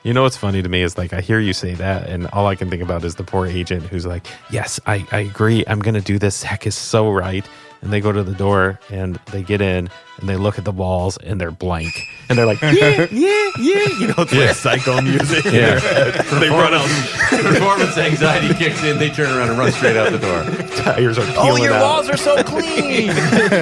You know what's funny to me is like I hear you say that, and all I can think about is the poor agent who's like, yes, I agree. I'm going to do this. Zach is so right. And they go to the door and they get in and they look at the walls and they're blank. And they're like, yeah. You know, it's like psycho music. Yeah. They run out. Performance anxiety kicks in. They turn around and run straight out the door. Tires are peeling your out. walls are so clean.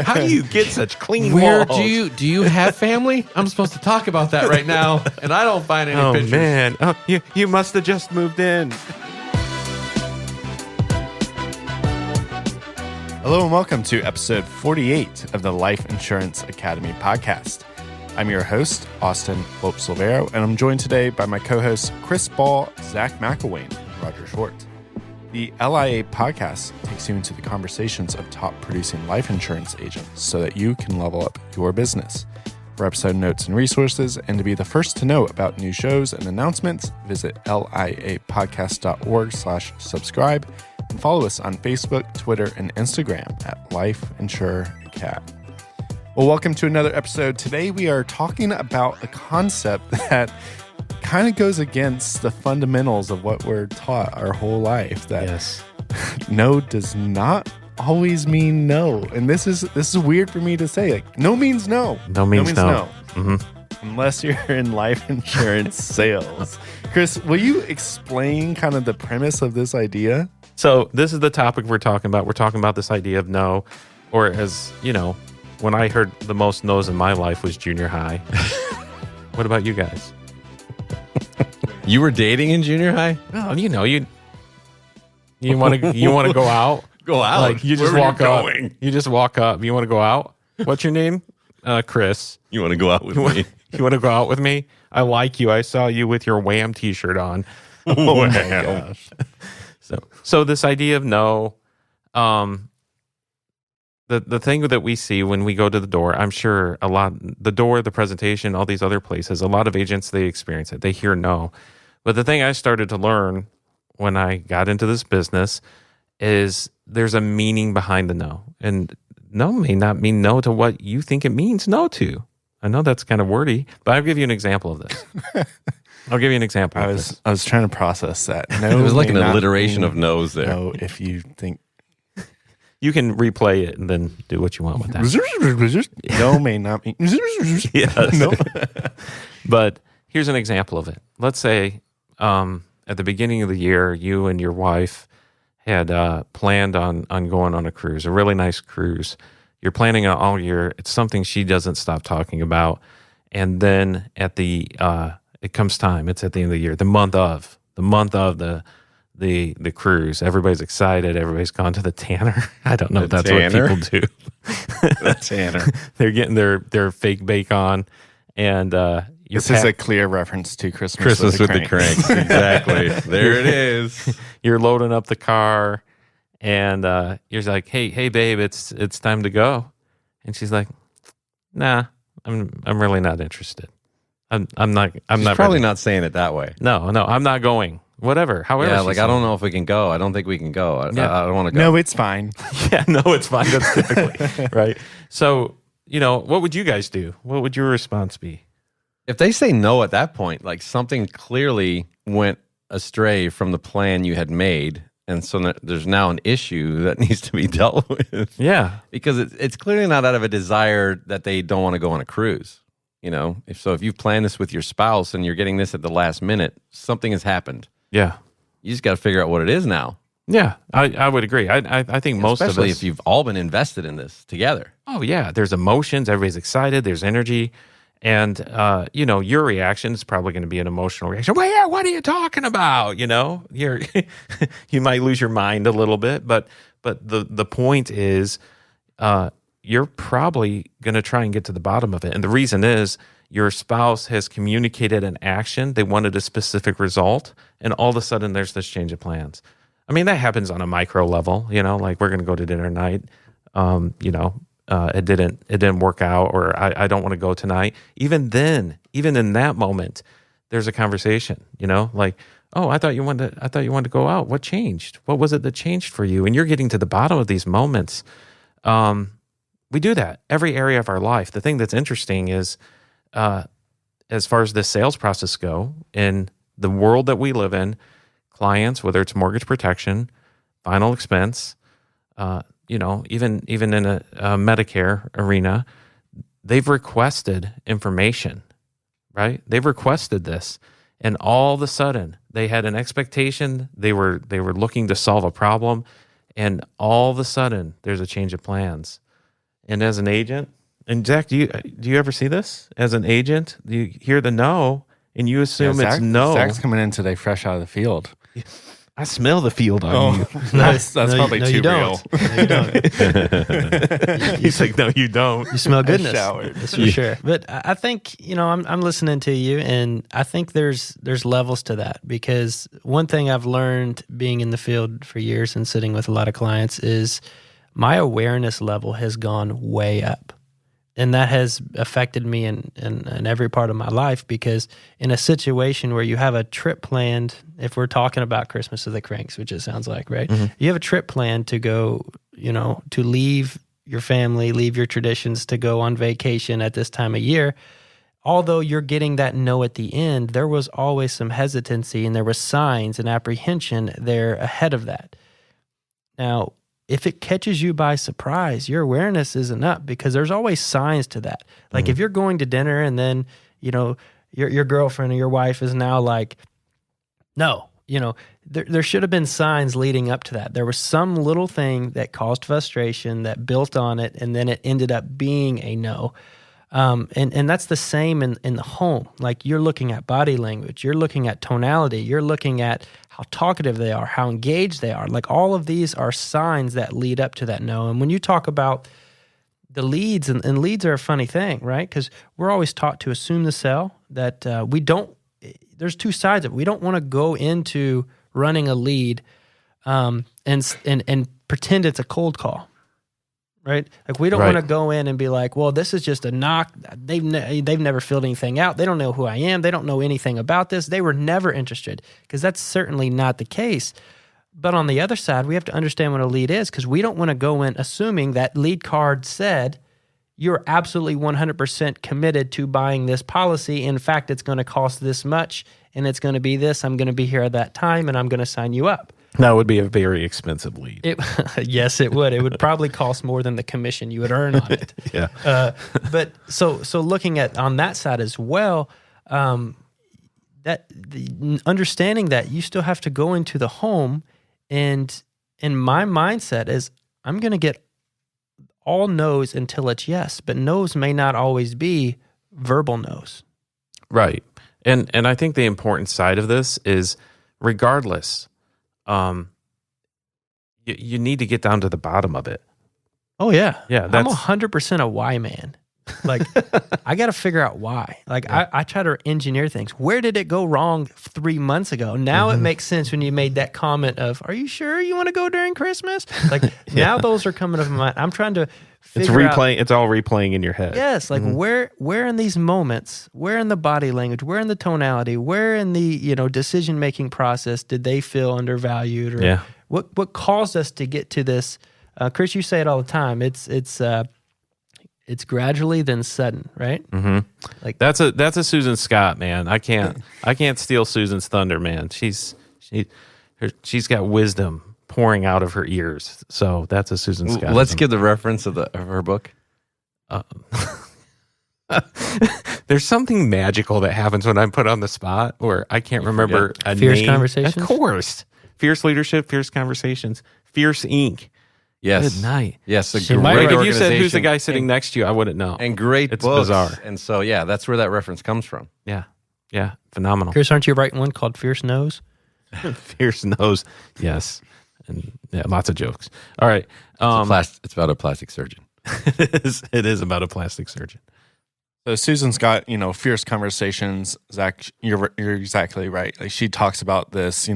How do you get such clean Where walls? do you have family? I'm supposed to talk about that right now, and I don't find any pictures. Oh, man. Oh, you must have just moved in. Hello and welcome to episode 48 of the Life Insurance Academy podcast. I'm your host, Austin Lope-Silvero, and I'm joined today by my co-hosts Chris Ball, Zach McElwain, and Roger Schwartz. The LIA podcast takes you into the conversations of top producing life insurance agents so that you can level up your business. For episode notes and resources, and to be the first to know about new shows and announcements, visit liapodcast.org/subscribe. And follow us on Facebook, Twitter, and Instagram at Life Insure Acad. Well, welcome to another episode. Today we are talking about a concept that kind of goes against the fundamentals of what we're taught our whole life. That no does not always mean no. And this is weird for me to say. Like, no means no. No means no. Mm-hmm. Unless you're in life insurance sales. Chris, will you explain kind of the premise of this idea? So this is the topic we're talking about. We're talking about this idea of no, or as, you know, when I heard the most no's in my life was junior high. What about you guys? You were dating in junior high? Oh, you know, you want to go out? Go out? Like you just walk up. You just walk up. You want to go out? What's your name? Chris. You want to go out with me? You want to go out with me? I like you. I saw you with your Wham t-shirt on. Oh my gosh. So this idea of no, the thing that we see when we go to the door, I'm sure the door, the presentation, all these other places, a lot of agents, they experience it. They hear no. But the thing I started to learn when I got into this business is there's a meaning behind the no. And no may not mean no to what you think it means no to. I know that's kind of wordy, but I'll give you an example of this. I'll give you an example. I was trying to process that. No, it was like an alliteration of no's there. No, if you think you can replay it and then do what you want with that. No may not mean yes. No. But here's an example of it. Let's say at the beginning of the year, you and your wife had planned on going on a cruise, a really nice cruise. You're planning on all year. It's something she doesn't stop talking about. And then at it comes time. It's at the end of the year, the month of the cruise. Everybody's excited. Everybody's gone to the tanner. I don't know if that's tanner? what people do. The tanner. They're getting their fake bake on, and this is a clear reference to Christmas with the cranks. Exactly. There it is. You're loading up the car, and you're like, "Hey, babe, it's time to go," and she's like, "Nah, I'm really not interested." I'm not. She's probably not saying it that way. No, I'm not going. Whatever. However. Yeah, like I don't know if we can go. I don't think we can go. I don't want to go. No, it's fine. Yeah, no, it's fine. That's typically right. So, what would you guys do? What would your response be? If they say no at that point, like something clearly went astray from the plan you had made, and so there's now an issue that needs to be dealt with. Yeah, because it's clearly not out of a desire that they don't want to go on a cruise. If you've planned this with your spouse and you're getting this at the last minute, something has happened. Yeah. You just got to figure out what it is now. Yeah, I would agree. I think most of us... Especially if you've all been invested in this together. Oh, yeah. There's emotions. Everybody's excited. There's energy. And, your reaction is probably going to be an emotional reaction. Well, yeah, what are you talking about? You might lose your mind a little bit. But the point is... you're probably going to try and get to the bottom of it. And the reason is your spouse has communicated an action. They wanted a specific result. And all of a sudden there's this change of plans. I mean, that happens on a micro level, like we're going to go to dinner tonight. It didn't work out, or I don't want to go tonight. Even then, even in that moment, there's a conversation, like, oh, I thought you wanted to go out. What changed? What was it that changed for you? And you're getting to the bottom of these moments. We do that every area of our life. The thing that's interesting is as far as the sales process go, in the world that we live in, clients, whether it's mortgage protection, final expense, even in a Medicare arena, they've requested information, right? They've requested this, and all of a sudden they had an expectation. They were looking to solve a problem, and all of a sudden there's a change of plans. And as an agent, and Zach, do you ever see this? As an agent, you hear the no, and you assume it's no. Zach's coming in today fresh out of the field. I smell the field on you. That's probably too you real. don't. No, you don't. He's like, no, you don't. You smell goodness. showered. That's for sure. But I think, I'm listening to you, and I think there's levels to that, because one thing I've learned being in the field for years and sitting with a lot of clients is my awareness level has gone way up. And that has affected me in every part of my life, because in a situation where you have a trip planned, if we're talking about Christmas of the Cranks, which it sounds like, right? Mm-hmm. You have a trip planned to go, to leave your family, leave your traditions, to go on vacation at this time of year. Although you're getting that no at the end, there was always some hesitancy, and there were signs and apprehension there ahead of that. Now, if it catches you by surprise, your awareness isn't up, because there's always signs to that. Like if you're going to dinner and then, your girlfriend or your wife is now like, no, there should have been signs leading up to that. There was some little thing that caused frustration that built on it, and then it ended up being a no. And that's the same in the home. Like you're looking at body language, you're looking at tonality, you're looking at how talkative they are, how engaged they are. Like all of these are signs that lead up to that no. And when you talk about the leads, and leads are a funny thing, right? Because we're always taught to assume the sell, that there's two sides of it. We don't want to go into running a lead and pretend it's a cold call. Right? Like we don't want to go in and be like, well, this is just a knock. They've never filled anything out. They don't know who I am. They don't know anything about this. They were never interested, because that's certainly not the case. But on the other side, we have to understand what a lead is, because we don't want to go in assuming that lead card said you're absolutely 100% committed to buying this policy. In fact, it's going to cost this much, and it's going to be this. I'm going to be here at that time, and I'm going to sign you up. That would be a very expensive lead. Yes, it would. It would probably cost more than the commission you would earn on it. Yeah. But so looking at on that side as well, understanding that you still have to go into the home, and my mindset is I'm going to get all no's until it's yes, but no's may not always be verbal no's. Right. And I think the important side of this is, regardless, you need to get down to the bottom of it. Oh yeah. Yeah. I'm 100% a why man. Like I got to figure out why. Like I try to engineer things. Where did it go wrong 3 months ago? Now it makes sense when you made that comment of, are you sure you want to go during Christmas? Like now those are coming to my mind. I'm trying to figure out. It's all replaying in your head. Yes. Like where in these moments, where in the body language, where in the tonality, where in the, decision-making process did they feel undervalued, or what caused us to get to this? Chris, you say it all the time. It's gradually then sudden, right? Mm-hmm. Like that's a Susan Scott, man. I can't steal Susan's thunder, man. She's got wisdom pouring out of her ears. So that's a Susan Scott. Let's give the reference of her book. There's something magical that happens when I'm put on the spot, where I can't remember a Fierce name. Conversations? Of course. Fierce Leadership, Fierce Conversations, Fierce Inc. Yes. Good night. Yes, a She great might- Like if you organization. said, who's the guy sitting next to you, I wouldn't know. And great It's books. bizarre. And so, that's where that reference comes from. Yeah. Phenomenal. Chris, aren't you writing one called Fierce Nose? Fierce nose. Yes. And lots of jokes. All right. It's about a plastic surgeon. It is about a plastic surgeon. So Susan's got, Fierce Conversations. Zach, you're exactly right. Like she talks about this,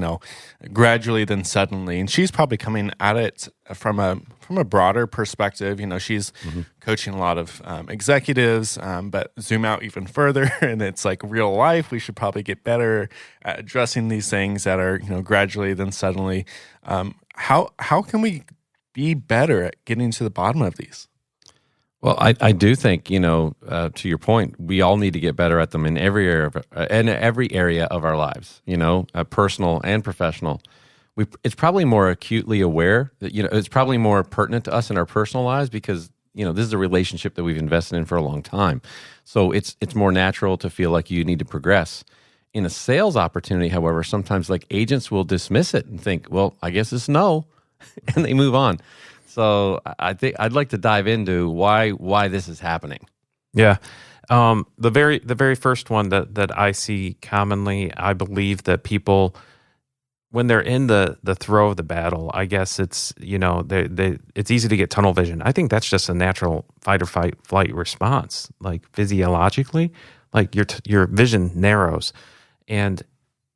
gradually then suddenly, and she's probably coming at it from a broader perspective. She's coaching a lot of executives, but zoom out even further, and it's like real life. We should probably get better at addressing these things that are, gradually then suddenly. How can we be better at getting to the bottom of these? Well, I do think, to your point, we all need to get better at them in every area of our lives, personal and professional. It's probably more acutely aware that, it's probably more pertinent to us in our personal lives because, this is a relationship that we've invested in for a long time. So it's more natural to feel like you need to progress. In a sales opportunity, however, sometimes like agents will dismiss it and think, well, I guess it's no, and they move on. So I think I'd like to dive into why this is happening. Yeah. The very first one that I see commonly, I believe that people, when they're in the throw of the battle, I guess it's, it's easy to get tunnel vision. I think that's just a natural fight or flight response, like physiologically, like your vision narrows. And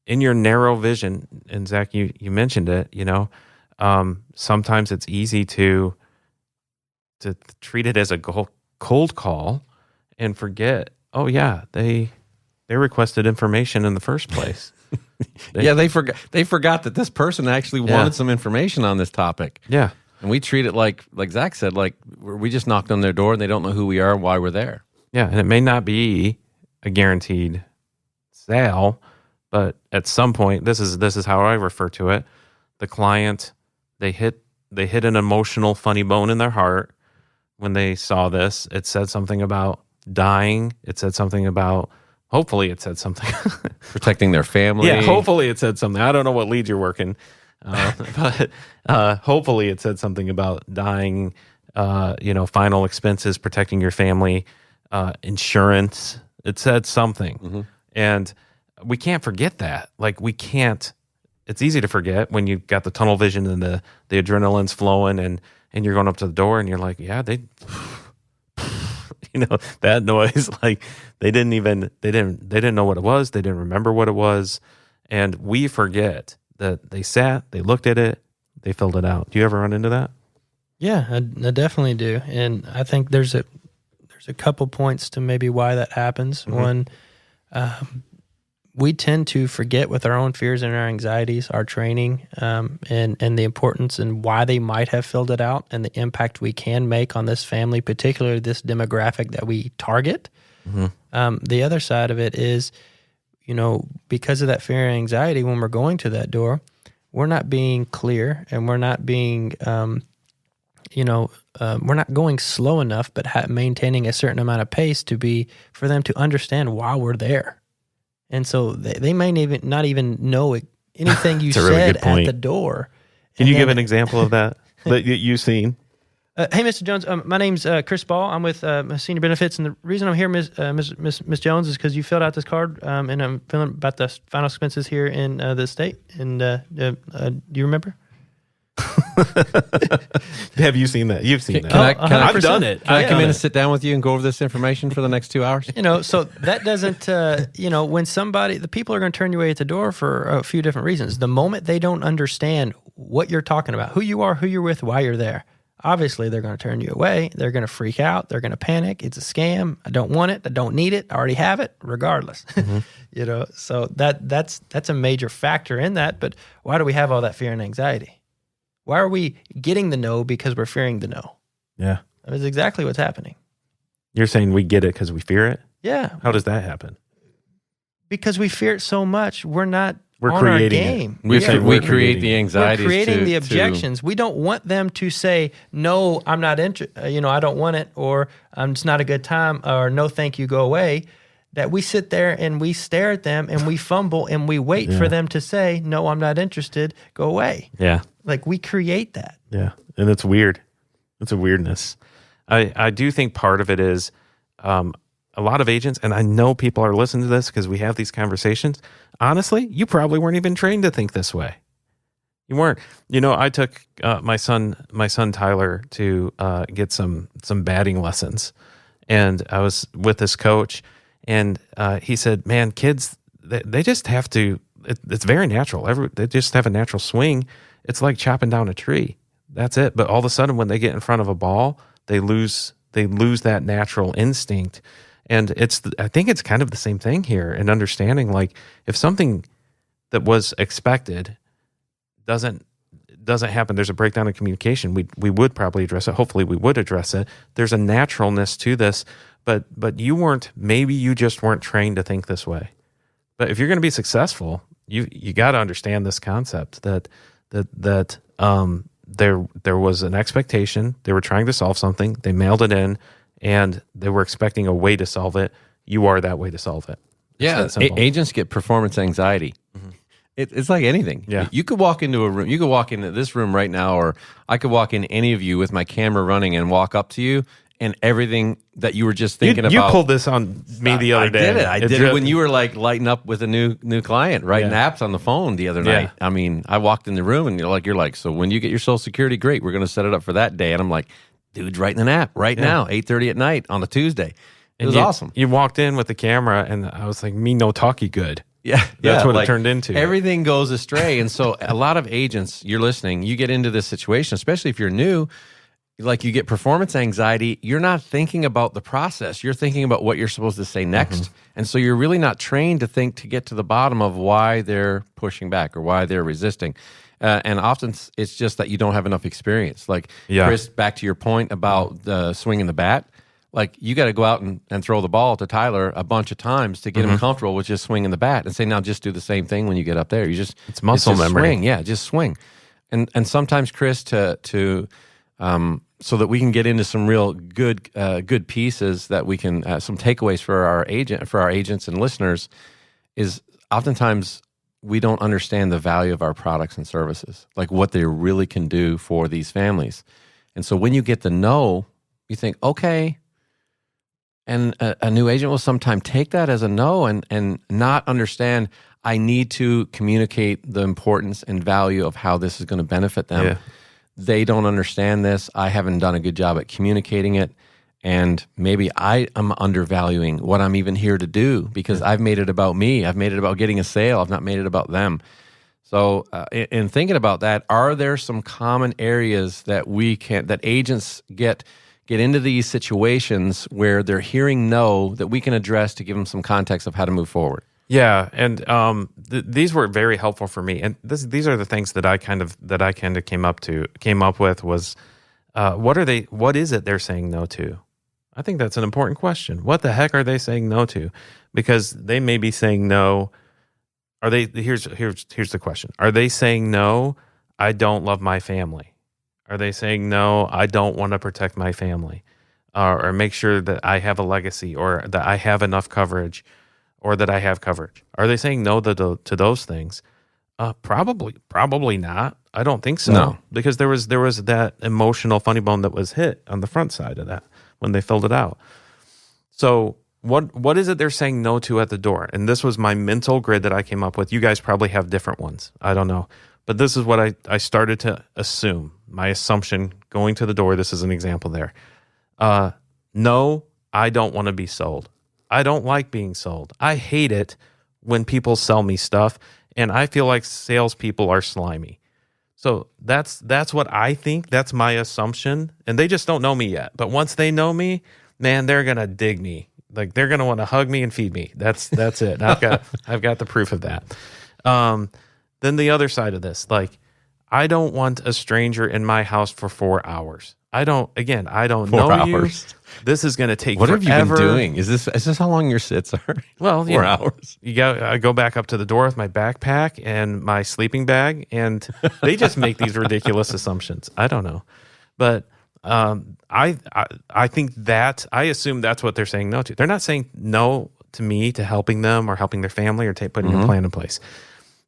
in your narrow vision, and Zach, you mentioned it, sometimes it's easy to treat it as a cold call and forget, oh yeah, they requested information in the first place. They forgot that this person actually wanted some information on this topic. Yeah. And we treat it like Zach said, like we just knocked on their door and they don't know who we are and why we're there. Yeah, and it may not be a guaranteed sale, but at some point, this is how I refer to it. The client, they hit an emotional funny bone in their heart when they saw this. It said something about dying. It said something about, hopefully it said something. Protecting their family. Yeah, hopefully it said something. I don't know what lead you're working, but hopefully it said something about dying, final expenses, protecting your family, insurance. It said something. Mm-hmm. And we can't forget that. Like it's easy to forget when you've got the tunnel vision and the adrenaline's flowing and you're going up to the door and you're like, yeah, they, that noise, like they didn't know what it was. They didn't remember what it was. And we forget that they sat, they looked at it, they filled it out. Do you ever run into that? Yeah, I definitely do. And I think there's a couple points to maybe why that happens. Mm-hmm. One, we tend to forget with our own fears and our anxieties, our training, and the importance and why they might have filled it out and the impact we can make on this family, particularly this demographic that we target. Mm-hmm. The other side of it is, because of that fear and anxiety, when we're going to that door, we're not being clear and we're not being, we're not going slow enough, but maintaining a certain amount of pace for them to understand why we're there. And so they may not even know anything you said at the door. Can you give an example of that you've seen? Hey, Mr. Jones, my name's Chris Ball. I'm with Senior Benefits, and the reason I'm here, Ms. Jones, is because you filled out this card, and I'm filling about the final expenses here in the state. And do you remember? Have you seen that? You've seen that. I've done it. Can I come in and sit down with you and go over this information for the next 2 hours? So that doesn't, when the people are going to turn you away at the door for a few different reasons. The moment they don't understand what you're talking about, who you are, who you're with, why you're there, obviously they're going to turn you away. They're going to freak out. They're going to panic. It's a scam. I don't want it. I don't need it. I already have it, regardless. Mm-hmm. So that's a major factor in that. But why do we have all that fear and anxiety? Why are we getting the no because we're fearing the no? Yeah. That is exactly what's happening. You're saying we get it because we fear it? Yeah. How does that happen? Because we fear it so much, we're on creating our game. We create the anxieties. We're creating the objections. We don't want them to say, no, I'm not interested, I don't want it, or it's not a good time, or no, thank you, go away. That we sit there and we stare at them and we fumble and we wait for them to say, no, I'm not interested, go away. Yeah. Like we create that. Yeah. And it's weird. It's a weirdness. I do think part of it is a lot of agents, and I know people are listening to this because we have these conversations. Honestly, you probably weren't even trained to think this way. You weren't. I took my son Tyler to get some batting lessons, and I was with this coach, and he said, "Man, kids, they just have to. It's very natural. They just have a natural swing. It's like chopping down a tree. That's it. But all of a sudden, when they get in front of a ball, they lose that natural instinct." And I think it's kind of the same thing here in understanding, like if something that was expected doesn't doesn't happen, there's a breakdown in communication, we would probably address it. Hopefully we would address it. There's a naturalness to this, but maybe you just weren't trained to think this way. But if you're going to be successful, you got to understand this concept that there was an expectation. They were trying to solve something. They mailed it in, and they were expecting a way to solve it. You are that way to solve it. Agents get performance anxiety. Mm-hmm. It's like anything. Yeah. You could walk into a room. You could walk into this room right now, or I could walk in any of you with my camera running and walk up to you, and everything that you were just thinking about. You pulled this on me the other day. I did it when you were like lighting up with a new client, writing apps on the phone the other night. I mean, I walked in the room and you're like, so when you get your Social Security, great, we're going to set it up for that day. And I'm like, dude's writing an app right now, 8:30 at night on a Tuesday. It was awesome. You walked in with the camera, and I was like, me no talkie good. Yeah, that's what it turned into. Everything goes astray. And so a lot of agents, you're listening, you get into this situation, especially if you're new, like you get performance anxiety. You're not thinking about the process. You're thinking about what you're supposed to say next. Mm-hmm. And so you're really not trained to think to get to the bottom of why they're pushing back or why they're resisting. And often it's just that you don't have enough experience. Like, Chris, back to your point about the swinging the bat. Like, you got to go out and throw the ball to Tyler a bunch of times to get him comfortable with just swinging the bat, and say, now just do the same thing when you get up there. It's muscle memory. Swing. Yeah, just swing. And sometimes, Chris, to so that we can get into some real good pieces that we can some takeaways for our agents and listeners, is oftentimes we don't understand the value of our products and services, like what they really can do for these families. And so when you get the no, you think, okay. And a new agent will sometimes take that as a no and not understand, I need to communicate the importance and value of how this is going to benefit them. Yeah. They don't understand this. I haven't done a good job at communicating it. And maybe I am undervaluing what I'm even here to do, because I've made it about me. I've made it about getting a sale. I've not made it about them. So in thinking about that, are there some common areas that that agents get into these situations where they're hearing no, that we can address to give them some context of how to move forward? Yeah, and these were very helpful for me. And these are the things that I kind of came up with was, what is it they're saying no to? I think that's an important question. What the heck are they saying no to? Because they may be saying no. Here's the question. Are they saying no, I don't love my family? Are they saying, no, I don't want to protect my family, or make sure that I have a legacy, or that I have enough coverage, or that I have coverage? Are they saying no to those things? Probably not. I don't think so. No. Because there was that emotional funny bone that was hit on the front side of that when they filled it out. So what is it they're saying no to at the door? And this was my mental grid that I came up with. You guys probably have different ones. I don't know. But this is what I started to assume. My assumption going to the door, this is an example there. No, I don't want to be sold. I don't like being sold. I hate it when people sell me stuff, and I feel like salespeople are slimy. So that's what I think. That's my assumption. And they just don't know me yet. But once they know me, man, they're gonna dig me. Like, they're gonna want to hug me and feed me. That's it. I've got the proof of that. Then the other side of this, like, I don't want a stranger in my house for 4 hours. I don't know you. This is going to take forever. What have you been doing? Is this how long your sits are? Well, 4 hours. I go back up to the door with my backpack and my sleeping bag, and they just make these ridiculous assumptions. I don't know. But I think that, I assume that's what they're saying no to. They're not saying no to me, to helping them or helping their family or putting a plan in place.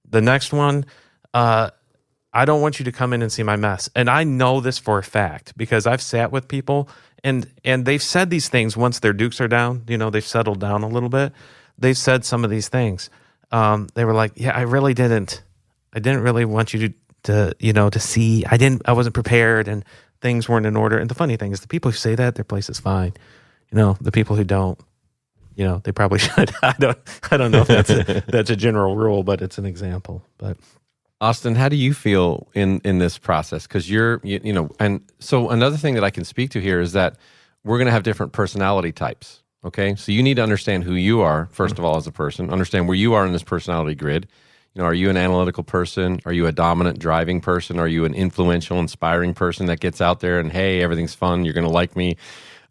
The next one, I don't want you to come in and see my mess. And I know this for a fact because I've sat with people and they've said these things once their dukes are down. You know, they've settled down a little bit. They've said some of these things. They were like, yeah, I didn't really want you to see. I wasn't prepared and things weren't in order. And the funny thing is, the people who say that, their place is fine. You know, the people who don't, they probably should. I don't know if that's a general rule, but it's an example. But Austin, how do you feel in this process? Because and so another thing that I can speak to here is that we're going to have different personality types. Okay, so you need to understand who you are first of all as a person. Understand where you are in this personality grid. Are you an analytical person? Are you a dominant driving person? Are you an influential, inspiring person that gets out there and, hey, everything's fun, you're going to like me,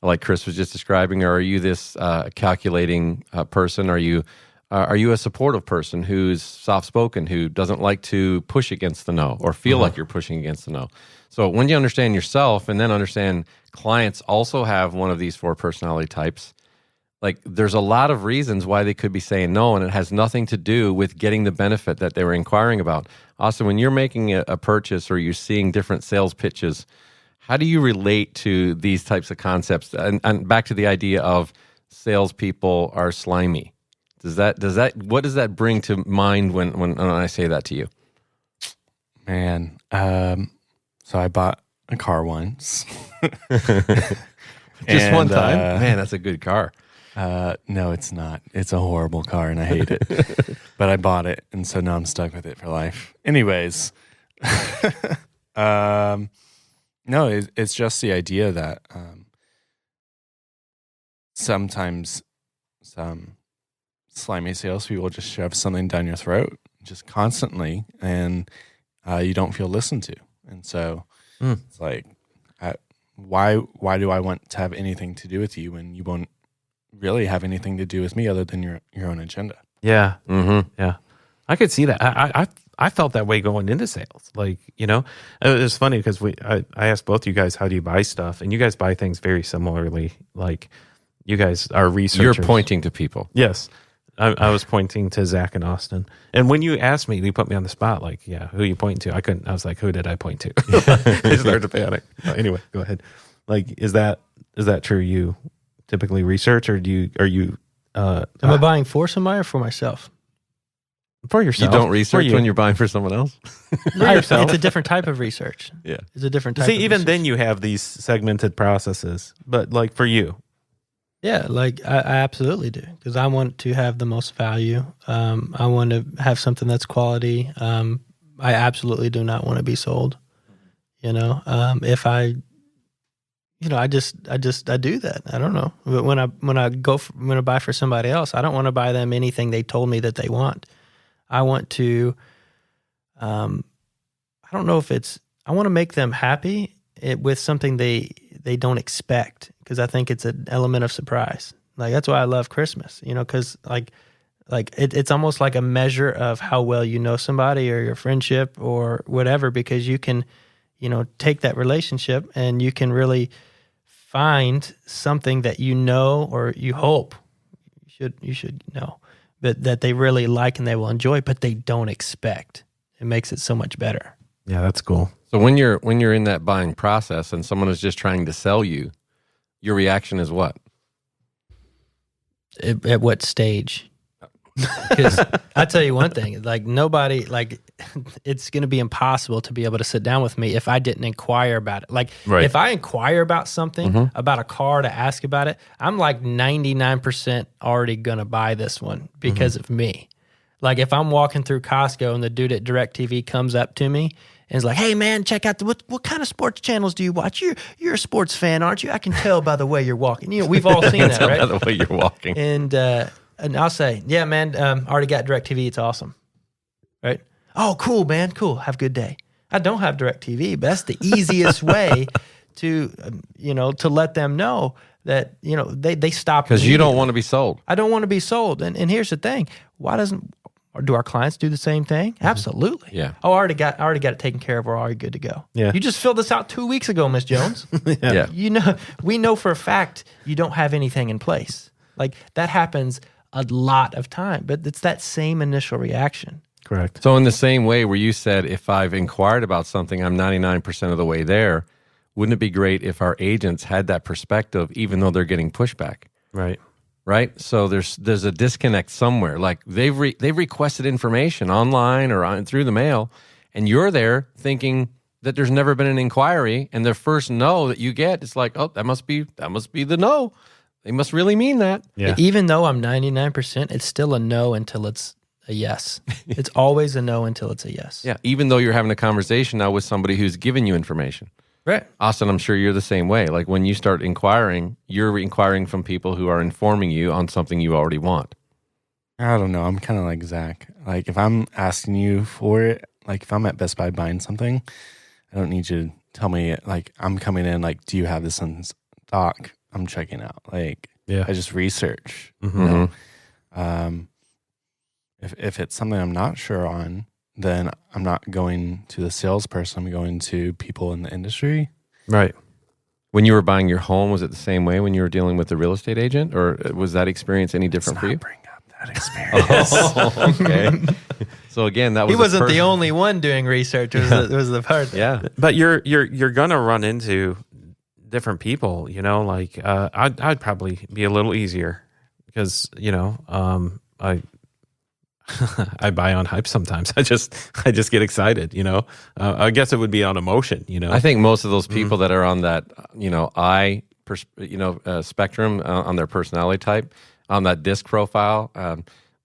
like Chris was just describing? Or are you this calculating person? Are you a supportive person who's soft-spoken, who doesn't like to push against the no or feel like you're pushing against the no? So when you understand yourself and then understand clients also have one of these 4 personality types, like there's a lot of reasons why they could be saying no, and it has nothing to do with getting the benefit that they were inquiring about. Austin, when you're making a purchase or you're seeing different sales pitches, how do you relate to these types of concepts? And back to the idea of salespeople are slimy. What does that bring to mind when I say that to you? Man, so I bought a car once. Just one time? Man, that's a good car. No, it's not. It's a horrible car and I hate it. But I bought it, and so now I'm stuck with it for life. Anyways, no, it's just the idea that sometimes some slimy salespeople just shove something down your throat just constantly, and you don't feel listened to. And so it's like, why do I want to have anything to do with you when you won't really have anything to do with me other than your own agenda? Yeah. Yeah. I could see that. I felt that way going into sales. Like, it was funny because I asked both you guys, how do you buy stuff? And you guys buy things very similarly. Like, you guys are researchers. You're pointing to people. Yes. I was pointing to Zach and Austin. And when you asked me, you put me on the spot, like, yeah, who are you pointing to? I was like, who did I point to? I started to panic. Anyway, go ahead. Like, is that true? You typically research, or are you am I buying for somebody or for myself? For yourself. You don't research when you're buying for someone else? Yourself. It's a different type of research. Yeah. It's a different type See, of even research. then you have these segmented processes. But like for you. Yeah, like I absolutely do, because I want to have the most value. I want to have something that's quality. I absolutely do not want to be sold. If I do that. I don't know. But when I buy for somebody else, I don't want to buy them anything they told me that they want. I want to, I don't know if I want to make them happy with something they don't expect, because I think it's an element of surprise. Like, that's why I love Christmas, because like it's almost like a measure of how well you know somebody or your friendship or whatever, because you can, take that relationship and you can really find something that or you hope you should know, but that they really like and they will enjoy, but they don't expect. It makes it so much better. Yeah, that's cool. So when you're in that buying process and someone is just trying to sell you, your reaction is what? At what stage? Because I tell you one thing, like nobody, like it's going to be impossible to be able to sit down with me if I didn't inquire about it. Like if I inquire about something, about a car, to ask about it, I'm like 99% already going to buy this one because of me. Like if I'm walking through Costco and the dude at DirecTV comes up to me and is like, "Hey man, check out what kind of sports channels do you watch? You're a sports fan, aren't you? I can tell by the way you're walking." We've all seen that, right? By the way you're walking. And I'll say, "Yeah, man, already got DirecTV. It's awesome." Right? "Oh, cool, man. Cool. Have a good day." I don't have DirecTV, but that's the easiest way to, to let them know that, they stop. Because you don't want to be sold. I don't want to be sold. And here's the thing. Do our clients do the same thing? Absolutely. Yeah. Oh, I already got it taken care of. We're already good to go. Yeah. You just filled this out 2 weeks ago, Miss Jones. Yeah. We know for a fact you don't have anything in place. Like that happens a lot of time, but it's that same initial reaction. Correct. So in the same way where you said, if I've inquired about something, I'm 99% of the way there, wouldn't it be great if our agents had that perspective, even though they're getting pushback? Right. Right? So there's a disconnect somewhere. Like they've requested information online or through the mail, and you're there thinking that there's never been an inquiry, and the first no that you get, it's like, oh, that must be the no. They must really mean that. Yeah. Even though I'm 99%, it's still a no until it's a yes. It's always a no until it's a yes. Yeah, even though you're having a conversation now with somebody who's giving you information. Right. Austin, I'm sure you're the same way. Like when you start inquiring, you're inquiring from people who are informing you on something you already want. I don't know. I'm kind of like Zach. Like if I'm asking you for it, like if I'm at Best Buy buying something, I don't need you to tell me like I'm coming in like, do you have this in stock? I'm checking out. Like I just research. You know? If it's something I'm not sure on, then I'm not going to the salesperson. I'm going to people in the industry. Right. When you were buying your home, was it the same way when you were dealing with the real estate agent, or was that experience any different for you? Bring up that experience. Okay. So again, that was he wasn't the only one doing research. It was the part. Yeah. But you're gonna run into different people. You know, like I'd probably be a little easier because I buy on hype sometimes. I just get excited, you know. I guess it would be on emotion, you know. I think most of those people that are on that, spectrum on their personality type, on that disc profile,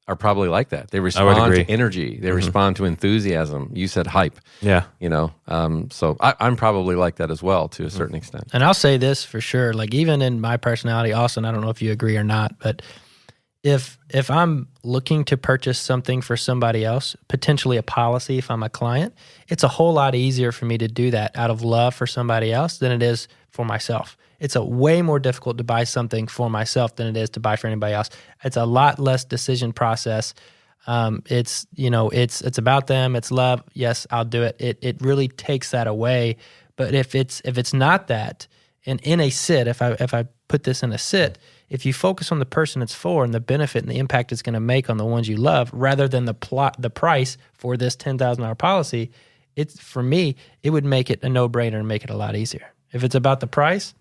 are probably like that. They respond to energy. They respond to enthusiasm. You said hype. Yeah. You know, so I'm probably like that as well to a certain extent. And I'll say this for sure, like even in my personality, Austin, I don't know if you agree or not, but if I'm looking to purchase something for somebody else, potentially a policy if I'm a client, it's a whole lot easier for me to do that out of love for somebody else than it is for myself. It's a way more difficult to buy something for myself than it is to buy for anybody else. It's a lot less decision process. It's about them. It's love. Yes, I'll do it. It really takes that away. But if it's not that, and in a sit, if I put this in a sit, if you focus on the person it's for and the benefit and the impact it's going to make on the ones you love, rather than the price for this $10,000 policy, for me, it would make it a no-brainer and make it a lot easier. If it's about the price,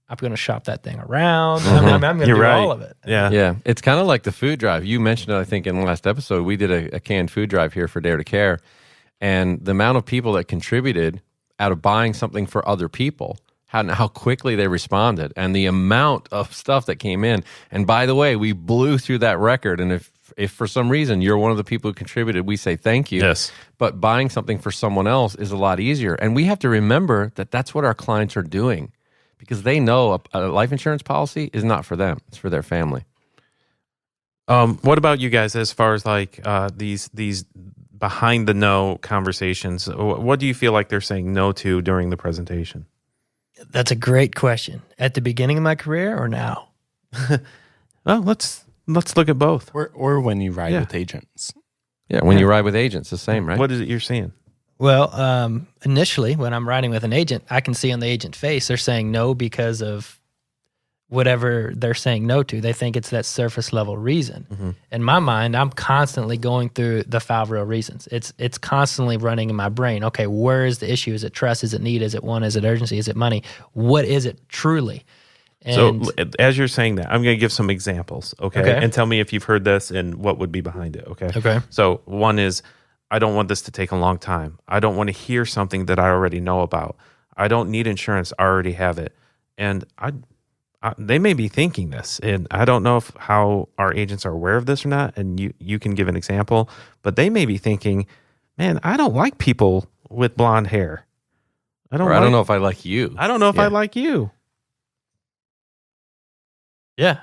I'm going to shop that thing around. I'm going to do all of it. Yeah. Yeah. It's kind of like the food drive. You mentioned it, I think, in the last episode. We did a canned food drive here for Dare to Care. And the amount of people that contributed out of buying something for other people, how quickly they responded, and the amount of stuff that came in. And by the way, we blew through that record. And if for some reason you're one of the people who contributed, we say thank you. Yes. But buying something for someone else is a lot easier. And we have to remember that that's what our clients are doing, because they know a life insurance policy is not for them. It's for their family. What about you guys as far as like these behind the no conversations? What do you feel like they're saying no to during the presentation? That's a great question. At the beginning of my career or now? Well, let's look at both. Or when you ride with agents. Yeah, when you ride with agents, the same, right? What is it you're seeing? Well, initially, when I'm riding with an agent, I can see on the agent face they're saying no because of whatever they're saying no to. They think it's that surface level reason. In my mind, I'm constantly going through the 5 real reasons. It's constantly running in my brain. Okay, where is the issue? Is it trust? Is it need? Is it want? Is it urgency? Is it money? What is it truly? And so as you're saying that, I'm going to give some examples, okay? And tell me if you've heard this and what would be behind it, okay? Okay. So one is, I don't want this to take a long time. I don't want to hear something that I already know about. I don't need insurance. I already have it. And they may be thinking this, and I don't know how our agents are aware of this or not, and you can give an example, but they may be thinking, man, I don't like people with blonde hair. I don't know if I like you. I don't know if I like you. Yeah.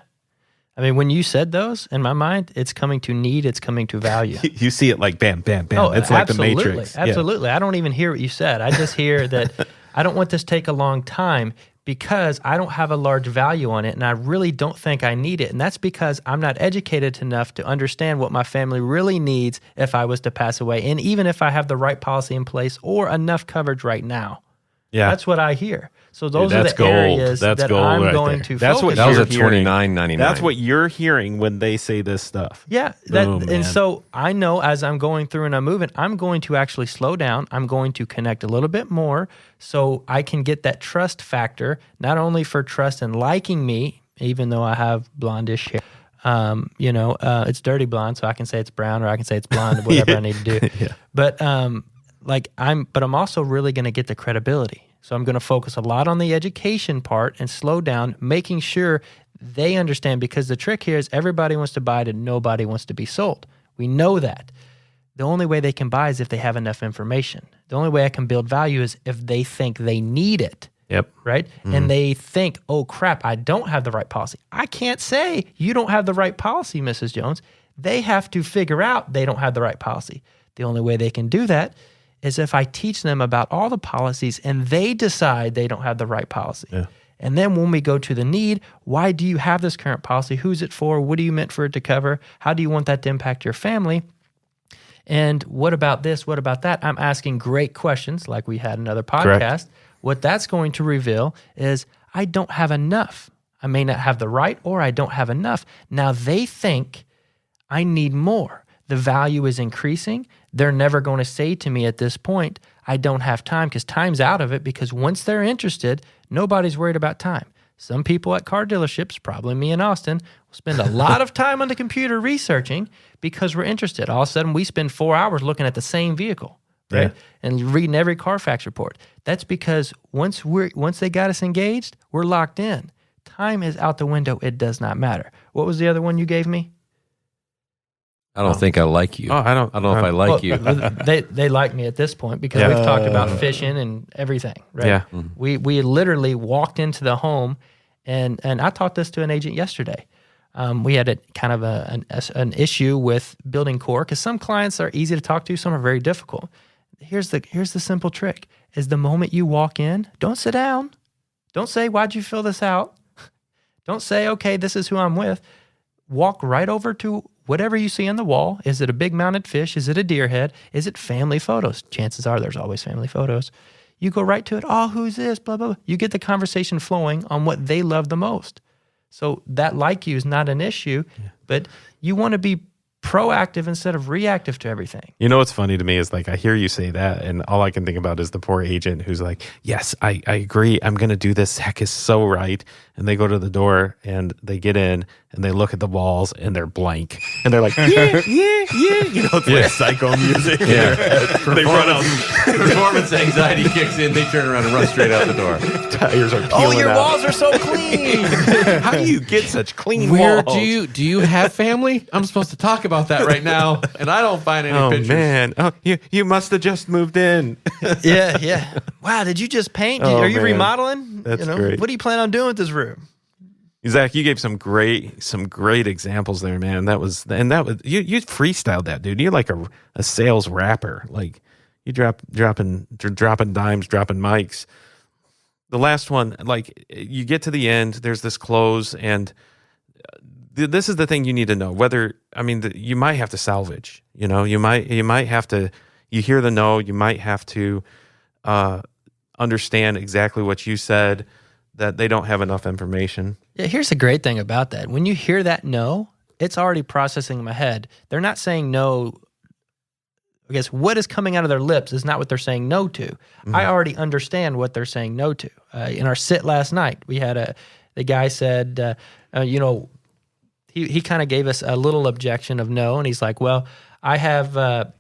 I mean, when you said those, in my mind, it's coming to need, it's coming to value. You see it like bam, bam, bam. Oh, it's like the Matrix. Absolutely. I don't even hear what you said. I just hear that I don't want this to take a long time because I don't have a large value on it, and I really don't think I need it. And that's because I'm not educated enough to understand what my family really needs if I was to pass away, and even if I have the right policy in place or enough coverage right now. Yeah. That's what I hear. So those are the gold. areas That's that gold I'm right going there. to That's focus what That was you're a hearing. $29.99. That's what you're hearing when they say this stuff. Yeah. And so I know as I'm going through and I'm moving, I'm going to actually slow down. I'm going to connect a little bit more so I can get that trust factor, not only for trust and liking me, even though I have blondish hair. It's dirty blonde, so I can say it's brown or I can say it's blonde, whatever I need to do. Yeah. But I'm also really going to get the credibility. So I'm going to focus a lot on the education part and slow down, making sure they understand, because the trick here is everybody wants to buy it and nobody wants to be sold. We know that. The only way they can buy is if they have enough information. The only way I can build value is if they think they need it. Yep. Right? Mm-hmm. And they think, oh crap, I don't have the right policy. I can't say you don't have the right policy, Mrs. Jones. They have to figure out they don't have the right policy. The only way they can do that is if I teach them about all the policies and they decide they don't have the right policy. Yeah. And then when we go to the need, why do you have this current policy? Who's it for? What are you meant for it to cover? How do you want that to impact your family? And what about this? What about that? I'm asking great questions like we had another podcast. Correct. What that's going to reveal is I don't have enough. I may not have the right or I don't have enough. Now they think I need more. The value is increasing. They're never going to say to me at this point, I don't have time, because time's out of it, because once they're interested, nobody's worried about time. Some people at car dealerships, probably me and Austin, will spend a lot of time on the computer researching because we're interested. All of a sudden, we spend 4 hours looking at the same vehicle, right? Yeah. And reading every Carfax report. That's because once they got us engaged, we're locked in. Time is out the window. It does not matter. What was the other one you gave me? I don't think I like you. Oh, I don't know if I like you. They like me at this point because we've talked about fishing and everything, right? Yeah. We literally walked into the home, and I taught this to an agent yesterday. We had kind of an issue with building core, because some clients are easy to talk to, some are very difficult. Here's the simple trick: is the moment you walk in, don't sit down, don't say why'd you fill this out, don't say okay this is who I'm with. Walk right over to whatever you see on the wall. Is it a big mounted fish? Is it a deer head? Is it family photos? Chances are there's always family photos. You go right to it. Oh, who's this? Blah, blah, blah. You get the conversation flowing on what they love the most. So that like you is not an issue, but you want to be proactive instead of reactive to everything. You know what's funny to me is, like, I hear you say that, and all I can think about is the poor agent who's like, yes, I agree, I'm going to do this. Zach is so right. And they go to the door and they get in and they look at the walls and they're blank. And they're like, yeah. You know, it's like psycho music. Yeah. They run out. Performance anxiety kicks in. They turn around and run straight out the door. Tires are peeling Oh, your out. walls are so clean. How do you get such clean Where walls? do you have family? I'm supposed to talk about that right now, and I don't find any pictures. Oh, man. Oh, you must have just moved in. Yeah. Wow, did you just paint? Oh, Are you man. remodeling? That's great. What do you plan on doing with this room? Zach, you gave some great examples there, man. That was you freestyled that, dude. You're like a sales rapper. Like, you dropping dimes, dropping mics. The last one, like, you get to the end, there's this close, and this is the thing you need to know. You might have to salvage. You know, you might have to. You hear the no, you might have to understand exactly what you said, that they don't have enough information. Yeah, here's the great thing about that. When you hear that no, it's already processing in my head. They're not saying no. I guess what is coming out of their lips is not what they're saying no to. Mm-hmm. I already understand what they're saying no to. In our sit last night, we had the guy said, he kind of gave us a little objection of no, and he's like, well, I have,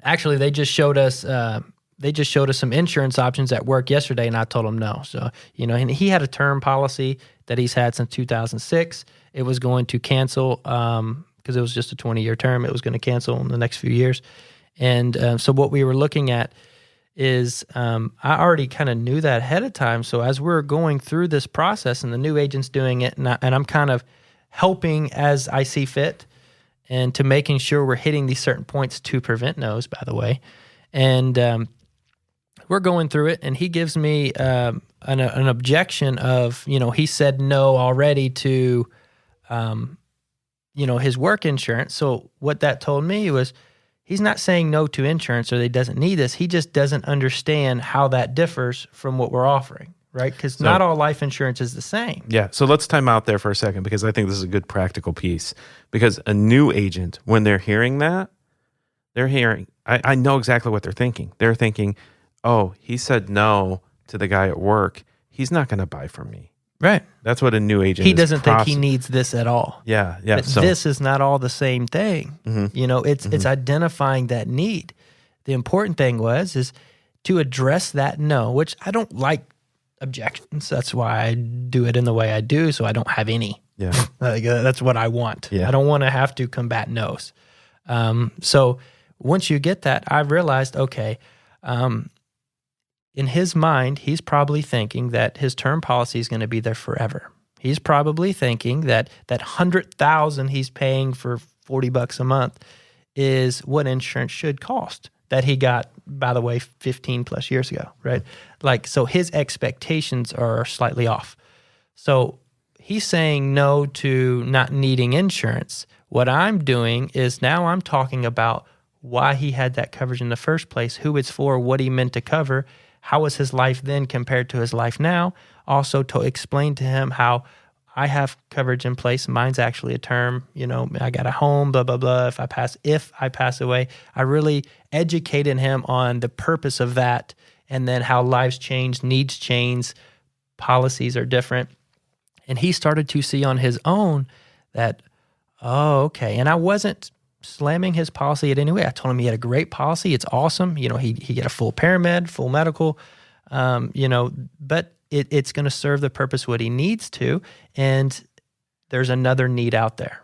actually they just showed us some insurance options at work yesterday, and I told him no. So, and he had a term policy that he's had since 2006. It was going to cancel because it was just a 20-year term. It was going to cancel in the next few years. And so what we were looking at is I already kind of knew that ahead of time. So as we're going through this process and the new agent's doing it, and I'm kind of helping as I see fit, and to making sure we're hitting these certain points to prevent no's, by the way. And we're going through it, and he gives me an objection of, he said no already to, his work insurance. So what that told me was he's not saying no to insurance or that he doesn't need this. He just doesn't understand how that differs from what we're offering, right? Because not all life insurance is the same. Yeah, so let's time out there for a second, because I think this is a good practical piece. Because a new agent, when they're hearing that, I know exactly what they're thinking. They're thinking, oh, he said no to the guy at work. He's not going to buy from me. Right. That's what a new agent He doesn't think he needs this at all. Yeah. But this is not all the same thing. Mm-hmm. It's identifying that need. The important thing is to address that no, which I don't like objections. That's why I do it in the way I do, so I don't have any. Yeah. That's what I want. Yeah. I don't want to have to combat no's. So once you get that, I realized, okay, in his mind, he's probably thinking that his term policy is going to be there forever. He's probably thinking that $100,000 he's paying for $40 a month, is what insurance should cost that he got, by the way, 15 plus years ago, right? Like, so his expectations are slightly off. So he's saying no to not needing insurance. What I'm doing is now I'm talking about why he had that coverage in the first place, who it's for, what he meant to cover, how was his life then compared to his life now. Also to explain to him how I have coverage in place. Mine's actually a term, I got a home, blah, blah, blah. If I pass away, I really educated him on the purpose of that, and then how lives change, needs change, policies are different. And he started to see on his own that, oh, okay. And I wasn't slamming his policy in any way. I told him he had a great policy. It's awesome. He get a full paramed, full medical, but it's going to serve the purpose what he needs to. And there's another need out there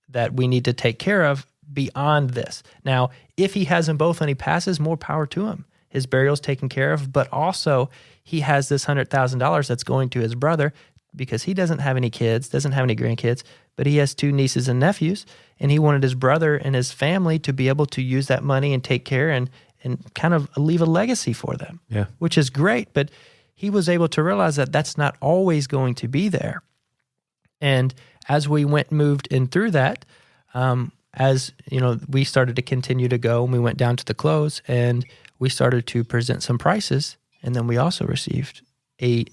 that we need to take care of beyond this. Now, if he has them both and he passes, more power to him. His burial's taken care of, but also he has this $100,000 that's going to his brother because he doesn't have any kids, doesn't have any grandkids, but he has 2 nieces and nephews, and he wanted his brother and his family to be able to use that money and take care and kind of leave a legacy for them, which is great. But he was able to realize that that's not always going to be there. And as we moved in through that, we started to continue to go, and we went down to the close, and we started to present some prices, and then we also received a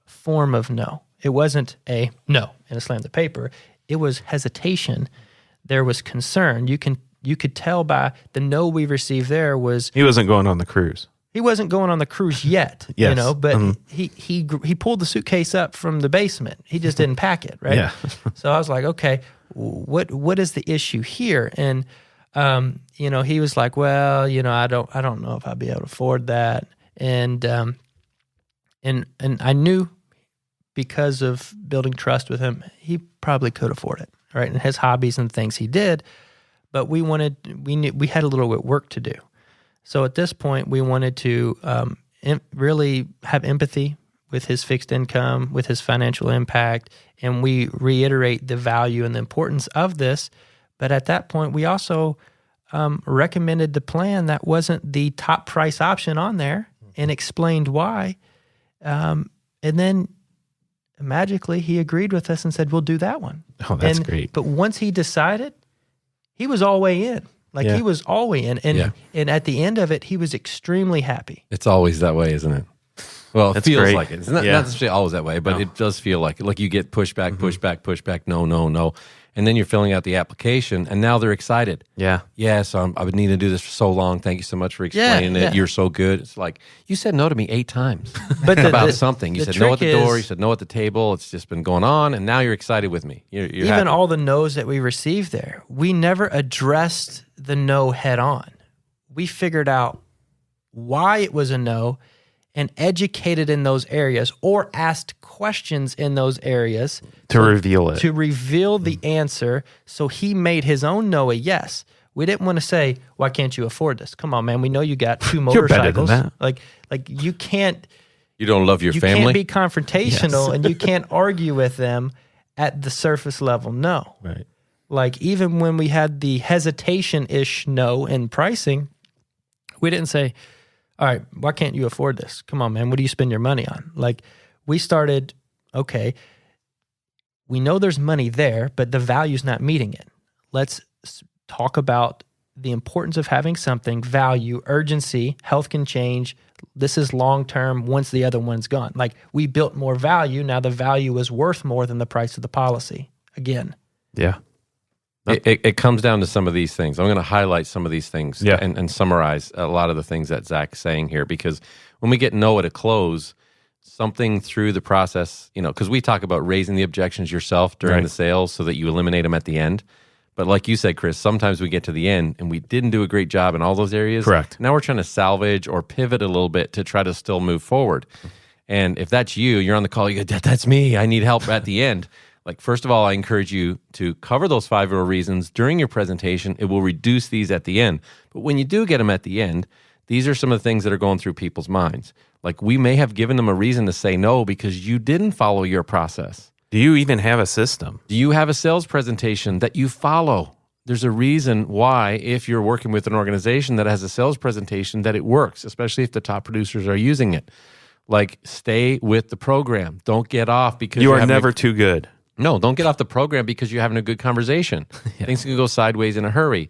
form of no. It wasn't a no and a slam the paper. It was hesitation. There was concern. You could tell by the no we received there was He wasn't going on the cruise. He wasn't going on the cruise yet, Yes. But he pulled the suitcase up from the basement. He just didn't pack it, right? Yeah. So I was like, okay, what is the issue here? And he was like, well, I don't know if I'll be able to afford that. And I knew because of building trust with him, he probably could afford it, right? And his hobbies and things he did, but we knew we had a little bit of work to do. So at this point, we wanted to really have empathy with his fixed income, with his financial impact, and we reiterate the value and the importance of this. But at that point, we also recommended the plan that wasn't the top price option on there and explained why. And then magically, he agreed with us and said, we'll do that one. Oh, that's great. But once he decided, he was all way in. He was all way in. And at the end of it, he was extremely happy. It's always that way, isn't it? Well, it feels great. like it. It's not necessarily always that way, but it does feel like it. Like you get pushback, pushback, no. And then you're filling out the application, and now they're excited. Yeah. Yes, I've been needing to do this for so long. Thank you so much for explaining it. You're so good. It's like, you said no to me 8 times But about something. You said no at the door. is- You said no at the table. It's just been going on, and now you're excited with me. You're Even happy. all the no's that we received there, we never addressed the no head on. We figured out why it was a no and educated in those areas or asked questions in those areas To reveal it. to reveal the answer. So he made his own no a yes. We didn't want to say, why can't you afford this? Come on, man. We know you got 2 You're better motorcycles. than that. Like you can't You don't love your you family? can't be confrontational and you can't argue with them at the surface level. No. Right. Like even when we had the hesitation-ish no in pricing, we didn't say, all right, why can't you afford this? Come on, man. What do you spend your money on? Like we started, okay, we know there's money there, but the value's not meeting it. Let's talk about the importance of having something, value, urgency, health can change. This is long-term once the other one's gone. Like we built more value. Now the value is worth more than the price of the policy. Again. Yeah. It comes down to some of these things. I'm going to highlight some of these things Yeah. and summarize a lot of the things that Zach's saying here, because when we get no at a close, something through the process, because we talk about raising the objections yourself during Right. the sales so that you eliminate them at the end. But like you said, Chris, sometimes we get to the end and we didn't do a great job in all those areas. Correct. Now we're trying to salvage or pivot a little bit to try to still move forward. And if that's you're on the call, you go, that's me. I need help at the end. Like, first of all, I encourage you to cover those 5 real reasons during your presentation. It will reduce these at the end. But when you do get them at the end, these are some of the things that are going through people's minds. Like, we may have given them a reason to say no because you didn't follow your process. Do you even have a system? Do you have a sales presentation that you follow? there's a reason why, if you're working with an organization that has a sales presentation, that it works, especially if the top producers are using it. Like, stay with the program. Don't get off because You are never too good. No, don't get off the program because you're having a good conversation. Things can go sideways in a hurry.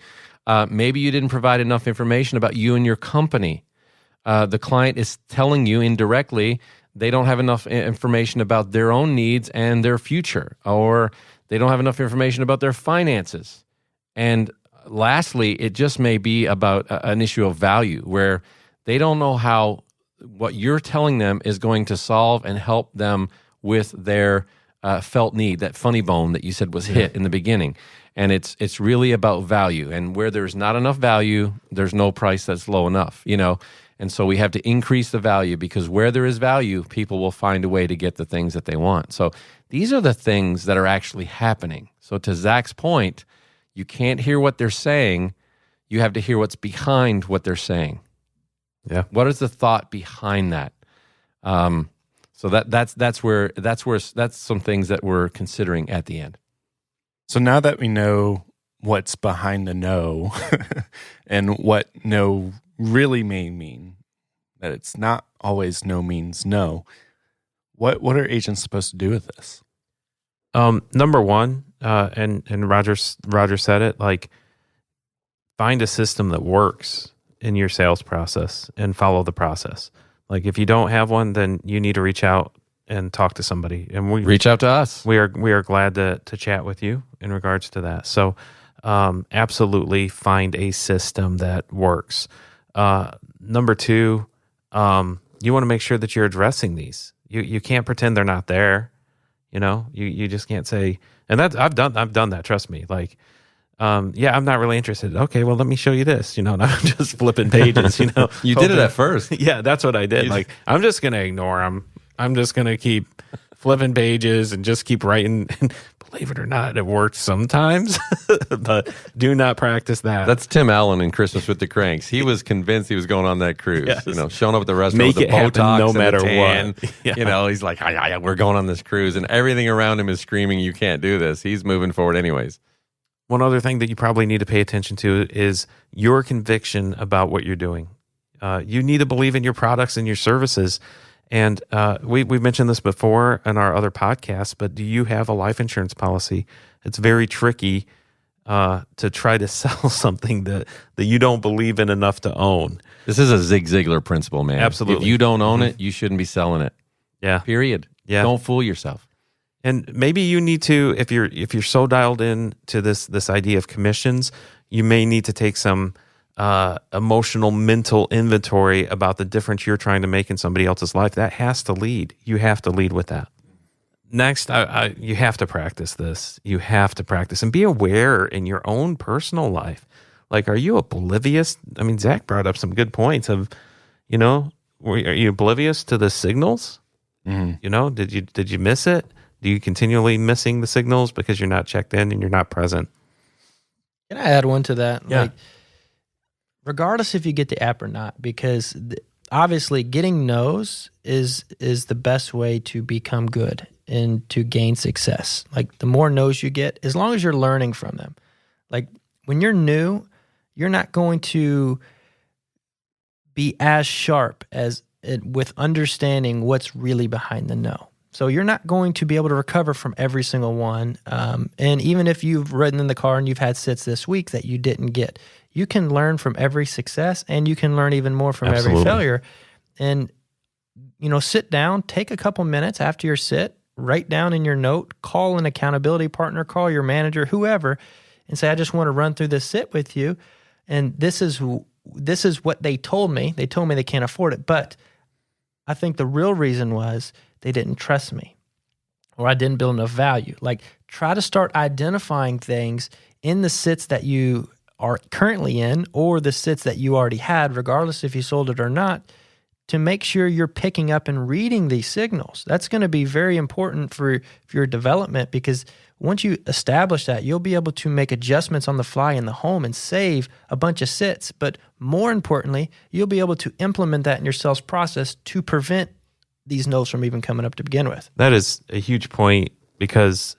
Maybe you didn't provide enough information about you and your company. The client is telling you indirectly they don't have enough information about their own needs and their future, or they don't have enough information about their finances. And lastly, it just may be about an issue of value where they don't know how what you're telling them is going to solve and help them with their felt need, that funny bone that you said was hit in the beginning. And it's really about value. And where there's not enough value, there's no price that's low enough, you know? And so we have to increase the value, because where there is value, people will find a way to get the things that they want. So these are the things that are actually happening. So to Zach's point, you can't hear what they're saying. You have to hear what's behind what they're saying. Yeah. What is the thought behind that? So that's some things that we're considering at the end. So now that we know what's behind the no and what no really may mean, that it's not always no means no, what are agents supposed to do with this? Number one, and Roger said it, like, find a system that works in your sales process and follow the process. Like, if you don't have one, then you need to reach out and talk to somebody. And we Reach out to us. We are glad to chat with you in regards to that. So, absolutely find a system that works. Number two, you want to make sure that you're addressing these. You can't pretend they're not there. You know, you just can't say, and that I've done that. Trust me. Like, yeah, I'm not really interested. Okay, well, let me show you this. You know, and I'm just flipping pages. You know, You did it at first. Yeah, that's what I did. Like, I'm just gonna ignore them. I'm just gonna keep flipping pages and just keep writing. And believe it or not, it works sometimes. But do not practice that. That's Tim Allen in Christmas with the Cranks. He was convinced he was going on that cruise. Yes. You know, showing up at the restaurant Make with the it happen Botox no and matter the tan. what. Yeah. You know, he's like, yeah, we're going on this cruise, and everything around him is screaming, "You can't do this." He's moving forward anyways. One other thing that you probably need to pay attention to is your conviction about what you're doing. You need to believe in your products and your services. And we've mentioned this before in our other podcasts, but do you have a life insurance policy? It's very tricky to try to sell something that you don't believe in enough to own. This is a Zig Ziglar principle, man. Absolutely. If you don't own it, you shouldn't be selling it. Yeah. Period. Yeah. Don't fool yourself. And maybe you need to, if you're so dialed in to this idea of commissions, you may need to take some emotional, mental inventory about the difference you're trying to make in somebody else's life. That has to lead. You have to lead with that. Next, you have to practice this. You have to practice and be aware in your own personal life. Like, are you oblivious? I mean, Zach brought up some good points of, you know, are you oblivious to the signals? Mm-hmm. You know, did you miss it? Do you continually missing the signals because you're not checked in and you're not present? Can I add one to that? Yeah. Like, regardless if you get the app or not, because obviously getting no's is the best way to become good and to gain success. Like, the more no's you get, as long as you're learning from them. Like, when you're new, you're not going to be as sharp as with understanding what's really behind the no. So you're not going to be able to recover from every single one. And even if you've ridden in the car and you've had sits this week that you didn't get, you can learn from every success, and you can learn even more from Absolutely. every failure. And, you know, sit down, take a couple minutes after your sit, write down in your note, call an accountability partner, call your manager, whoever, and say, I just want to run through this sit with you. And this is what they told me. They told me they can't afford it. But I think the real reason was they didn't trust me, or I didn't build enough value. Like, try to start identifying things in the sits that you are currently in, or the sits that you already had, regardless if you sold it or not, to make sure you're picking up and reading these signals. That's going to be very important for your development, because once you establish that, you'll be able to make adjustments on the fly in the home and save a bunch of sits. But more importantly, you'll be able to implement that in your sales process to prevent these no's from even coming up to begin with. That is a huge point, because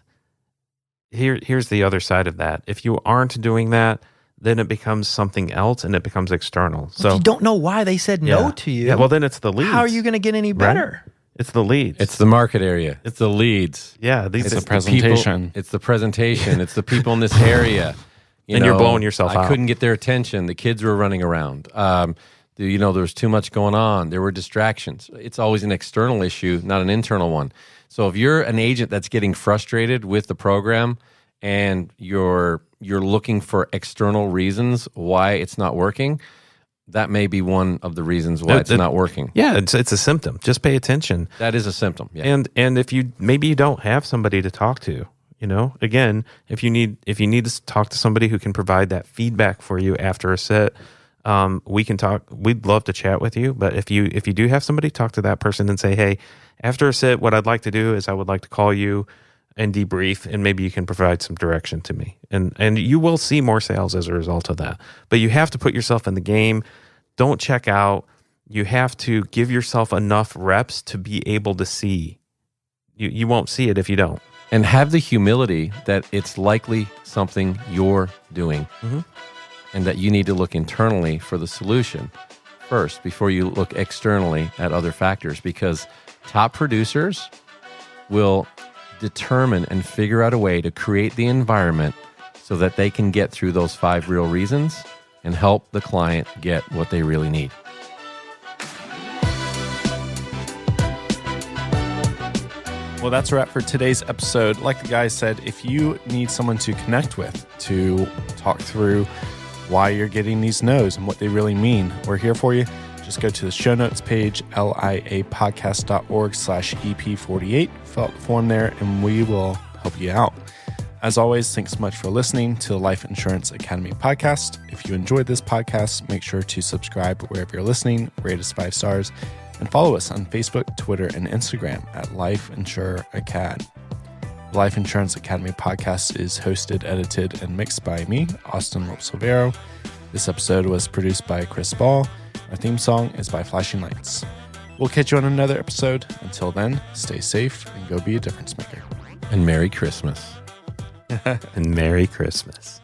here's the other side of that. If you aren't doing that, then it becomes something else and it becomes external. If So you don't know why they said no to you, yeah, well, then it's the leads. how are you going to get any better? It's the leads. It's the market area. It's the leads. yeah. It's These the presentation. People, it's the presentation. It's the people in this area. And you're blowing yourself I out. couldn't get their attention. The kids were running around. There was too much going on. There were distractions. It's always an external issue, not an internal one. So if you're an agent that's getting frustrated with the program and you're looking for external reasons why it's not working, that may be one of the reasons why it's not working. Yeah, it's a symptom. Just pay attention. That is a symptom. Yeah. And if you don't have somebody to talk to, again, if you need to talk to somebody who can provide that feedback for you after a set, we can talk. We'd love to chat with you. But if you do have somebody, talk to that person and say, hey, after a set, what I'd like to do is I would like to call you and debrief, and maybe you can provide some direction to me. And you will see more sales as a result of that. But you have to put yourself in the game. Don't check out. You have to give yourself enough reps to be able to see. You won't see it if you don't. And have the humility that it's likely something you're doing, and that you need to look internally for the solution first before you look externally at other factors, because top producers will determine and figure out a way to create the environment so that they can get through those 5 real reasons and help the client get what they really need. Well, that's a wrap for today's episode. Like the guy said, if you need someone to connect with, to talk through why you're getting these no's and what they really mean, we're here for you. Just go to the show notes page, liapodcast.org/EP48. Fill out the form there and we will help you out. As always, thanks so much for listening to the Life Insurance Academy podcast. If you enjoyed this podcast, make sure to subscribe wherever you're listening, rate us 5 stars, and follow us on Facebook, Twitter, and Instagram at Life Insure Acad. The Life Insurance Academy podcast is hosted, edited, and mixed by me, Austin Silvero. This episode was produced by Chris Ball. Our theme song is by Flashing Lights. We'll catch you on another episode. Until then, stay safe and go be a difference maker. And Merry Christmas. And Merry Christmas.